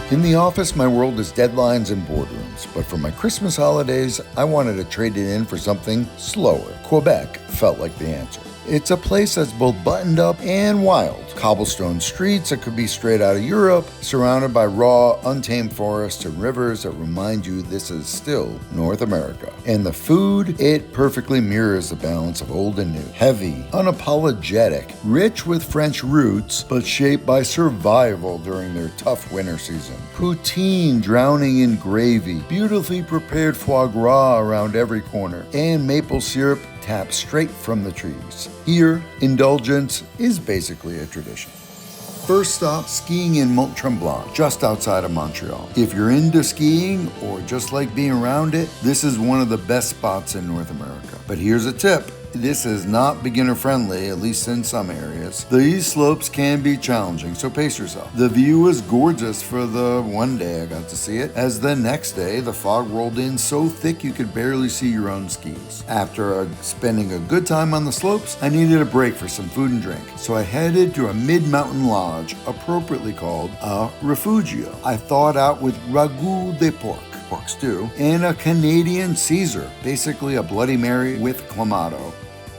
In the office, my world is deadlines and boardrooms, but for my Christmas holidays, I wanted to trade it in for something slower. Quebec felt like the answer. It's a place that's both buttoned up and wild. Cobblestone streets that could be straight out of Europe, surrounded by raw, untamed forests and rivers that remind you this is still North America. And the food, it perfectly mirrors the balance of old and new. Heavy, unapologetic, rich with French roots, but shaped by survival during their tough winter season. Poutine drowning in gravy, beautifully prepared foie gras around every corner, and maple syrup tapped straight from the trees. Here, indulgence is basically a tradition. First stop, skiing in Mont Tremblant, just outside of Montreal. If you're into skiing or just like being around it, this is one of the best spots in North America. But here's a tip. This is not beginner friendly, at least in some areas. These slopes can be challenging, so pace yourself. The view was gorgeous for the one day I got to see it, as the next day the fog rolled in so thick you could barely see your own skis. After spending a good time on the slopes, I needed a break for some food and drink, so I headed to a mid-mountain lodge, appropriately called a refugio. I thawed out with ragout de porc stew, and a Canadian Caesar, basically a Bloody Mary with clamato.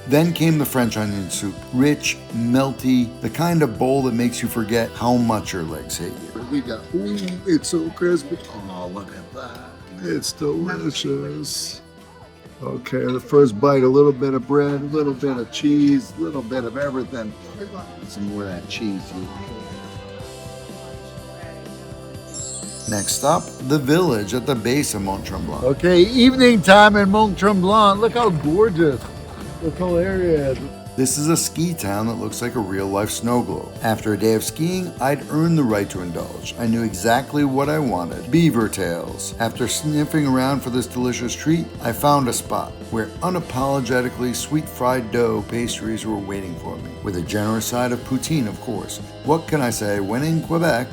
Then came the French onion soup, rich, melty, the kind of bowl that makes you forget how much your legs hate you. We got, ooh, it's so crispy. Oh, look at that. It's delicious. Okay, the first bite, a little bit of bread, a little bit of cheese, a little bit of everything. Some more of that cheese. Next stop, the village at the base of Mont Tremblant. Okay, evening time in Mont Tremblant. Look how gorgeous this whole area is. This is a ski town that looks like a real-life snow globe. After a day of skiing, I'd earned the right to indulge. I knew exactly what I wanted, BeaverTails. After sniffing around for this delicious treat, I found a spot where unapologetically sweet fried dough pastries were waiting for me, with a generous side of poutine, of course. What can I say, when in Quebec,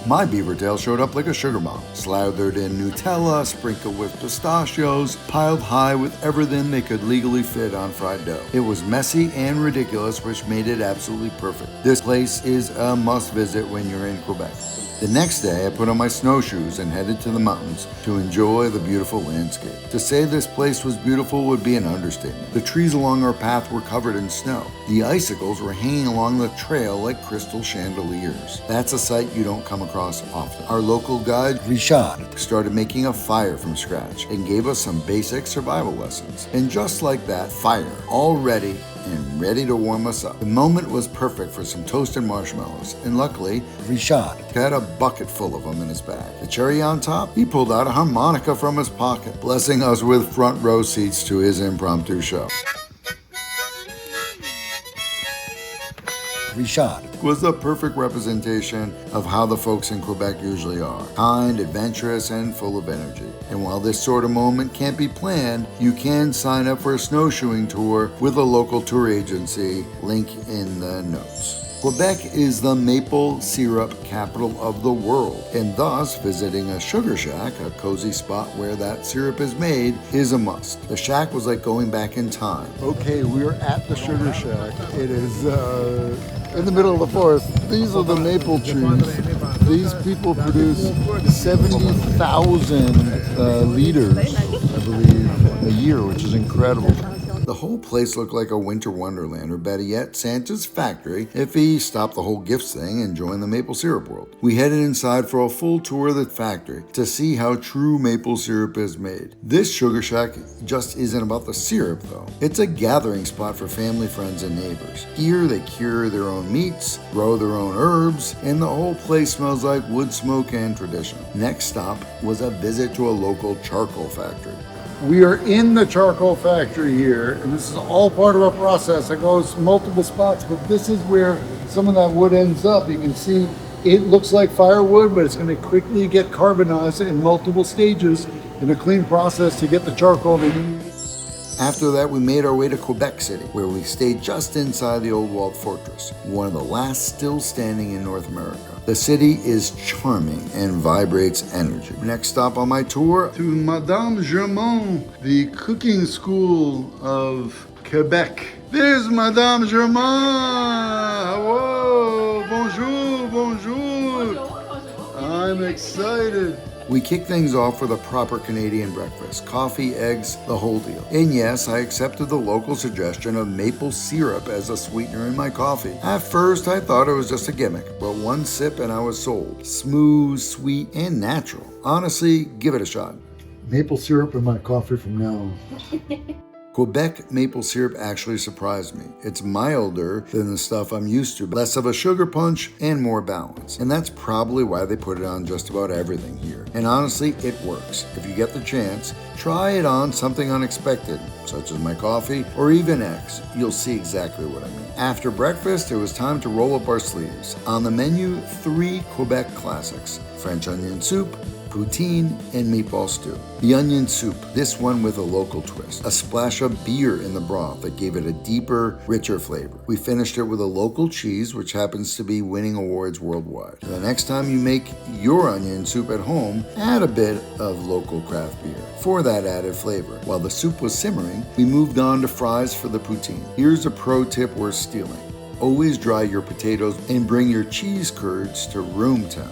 my BeaverTails showed up like a sugar bomb, slathered in Nutella, sprinkled with pistachios, piled high with everything they could legally fit on fried dough. It was messy and ridiculous, which made it absolutely perfect. This place is a must visit when you're in Quebec. The next day, I put on my snowshoes and headed to the mountains to enjoy the beautiful landscape. To say this place was beautiful would be an understatement. The trees along our path were covered in snow. The icicles were hanging along the trail like crystal chandeliers. That's a sight you don't come across often. Our local guide, Richard, started making a fire from scratch and gave us some basic survival lessons. And just like that, fire, all ready and ready to warm us up. The moment was perfect for some toasted marshmallows, and luckily, Richard had a bucket full of them in his bag. The cherry on top, he pulled out a harmonica from his pocket, blessing us with front row seats to his impromptu show. Richard was a perfect representation of how the folks in Quebec usually are. Kind, adventurous, and full of energy. And while this sort of moment can't be planned, you can sign up for a snowshoeing tour with a local tour agency, link in the notes. Quebec is the maple syrup capital of the world, and thus visiting a sugar shack, a cozy spot where that syrup is made, is a must. The shack was like going back in time. Okay, we're at the sugar shack. It is in the middle of the forest. These are the maple trees. These people produce 70,000 liters, I believe, a year, which is incredible. The whole place looked like a winter wonderland, or better yet, Santa's factory, if he stopped the whole gifts thing and joined the maple syrup world. We headed inside for a full tour of the factory to see how true maple syrup is made. This sugar shack just isn't about the syrup, though. It's a gathering spot for family, friends, and neighbors. Here, they cure their own meats, grow their own herbs, and the whole place smells like wood smoke and tradition. Next stop was a visit to a local charcoal factory. We are in the charcoal factory here, and this is all part of our process. It goes multiple spots, but this is where some of that wood ends up. You can see it looks like firewood, but it's going to quickly get carbonized in multiple stages in a clean process to get the charcoal they need. After that, we made our way to Quebec City, where we stayed just inside the old walled fortress, one of the last still standing in North America. The city is charming and vibrates energy. Next stop on my tour, to Madame Germain, the cooking school of Quebec. There's Madame Germain! Whoa! Bonjour, bonjour! I'm I'm excited. We kick things off with a proper Canadian breakfast. Coffee, eggs, the whole deal. And yes, I accepted the local suggestion of maple syrup as a sweetener in my coffee. At first, I thought it was just a gimmick, but one sip and I was sold. Smooth, sweet, and natural. Honestly, give it a shot. Maple syrup in my coffee from now on. Quebec maple syrup actually surprised me. It's milder than the stuff I'm used to, less of a sugar punch and more balance. And that's probably why they put it on just about everything here. And honestly, it works. If you get the chance, try it on something unexpected, such as my coffee or even eggs. You'll see exactly what I mean. After breakfast, it was time to roll up our sleeves. On the menu, 3 Quebec classics: French onion soup, poutine, and meatball stew. The onion soup, this one with a local twist. A splash of beer in the broth that gave it a deeper, richer flavor. We finished it with a local cheese, which happens to be winning awards worldwide. The next time you make your onion soup at home, add a bit of local craft beer for that added flavor. While the soup was simmering, we moved on to fries for the poutine. Here's a pro tip worth stealing. Always dry your potatoes and bring your cheese curds to room temp.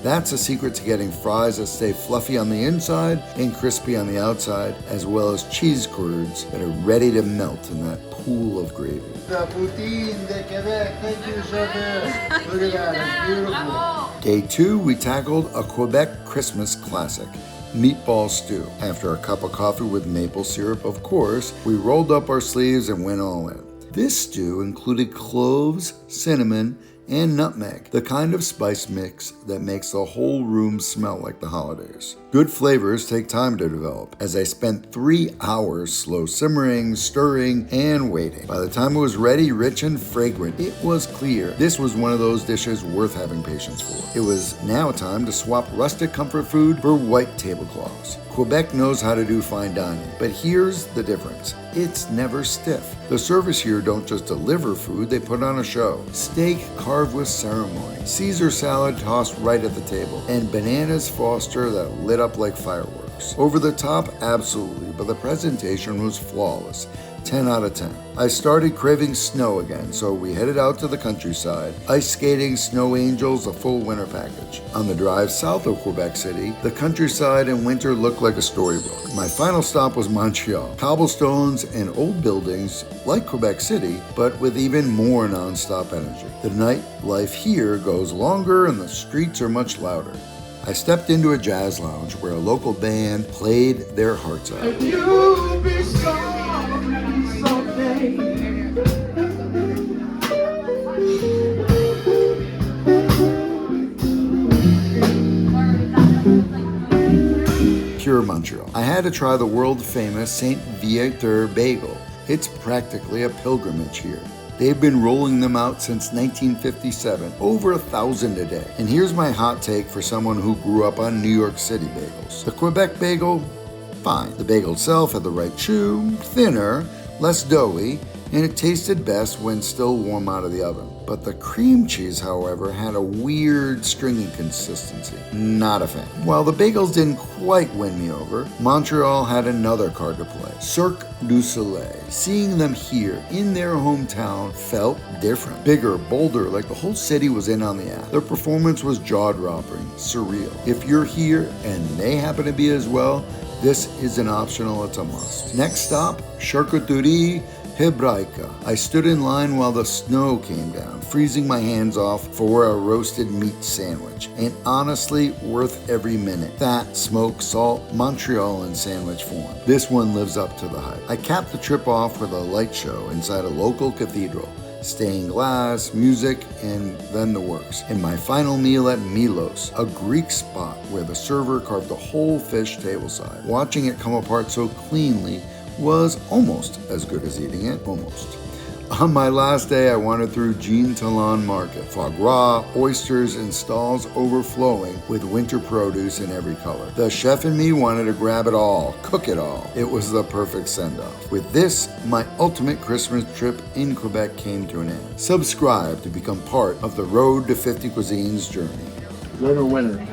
That's a secret to getting fries that stay fluffy on the inside and crispy on the outside, as well as cheese curds that are ready to melt in that pool of gravy. The Poutine de Quebec. Thank you, chef. Look at that, it's beautiful. Day 2, we tackled a Quebec Christmas classic, meatball stew. After a cup of coffee with maple syrup, of course, we rolled up our sleeves and went all in. This stew included cloves, cinnamon, and nutmeg, the kind of spice mix that makes the whole room smell like the holidays. Good flavors take time to develop, as I spent 3 hours slow simmering, stirring, and waiting. By the time it was ready, rich and fragrant, it was clear this was one of those dishes worth having patience for. It was now time to swap rustic comfort food for white tablecloths. Quebec knows how to do fine dining, but here's the difference. It's never stiff. The servers here don't just deliver food, they put on a show. Steak carved with ceremony, Caesar salad tossed right at the table, and bananas Foster that lit up like fireworks. Over the top, absolutely, but the presentation was flawless. 10 out of 10. I started craving snow again, so we headed out to the countryside. Ice skating, snow angels, a full winter package. On the drive south of Quebec City, the countryside in winter looked like a storybook. My final stop was Montreal. Cobblestones and old buildings like Quebec City, but with even more non-stop energy. The nightlife here goes longer and the streets are much louder. I stepped into a jazz lounge where a local band played their hearts out. You'll be sorry someday. Pure Montreal. I had to try the world-famous St. Viateur bagel. It's practically a pilgrimage here. They've been rolling them out since 1957, over 1,000 a day. And here's my hot take for someone who grew up on New York City bagels. The Quebec bagel, fine. The bagel itself had the right chew, thinner, less doughy, and it tasted best when still warm out of the oven. But the cream cheese, however, had a weird stringy consistency. Not a fan. While the bagels didn't quite win me over, Montreal had another card to play. Cirque du Soleil. Seeing them here in their hometown felt different. Bigger, bolder, like the whole city was in on the act. Their performance was jaw-dropping, surreal. If you're here and they happen to be as well, this isn't optional, it's a must. Next stop, Charcuterie Hebraica. I stood in line while the snow came down, freezing my hands off for a roasted meat sandwich, and honestly, worth every minute. Fat, smoke, salt, Montreal in sandwich form. This one lives up to the hype. I capped the trip off with a light show inside a local cathedral. Stained glass, music, and then the works. And my final meal at Milos, a Greek spot where the server carved the whole fish tableside. Watching it come apart so cleanly was almost as good as eating it, almost. On my last day, I wandered through Jean Talon Market. Foie gras, oysters, and stalls overflowing with winter produce in every color. The chef and me wanted to grab it all, cook it all. It was the perfect send-off. With this, my ultimate Christmas trip in Quebec came to an end. Subscribe to become part of the Road to 50 Cuisines journey. Winner, winner.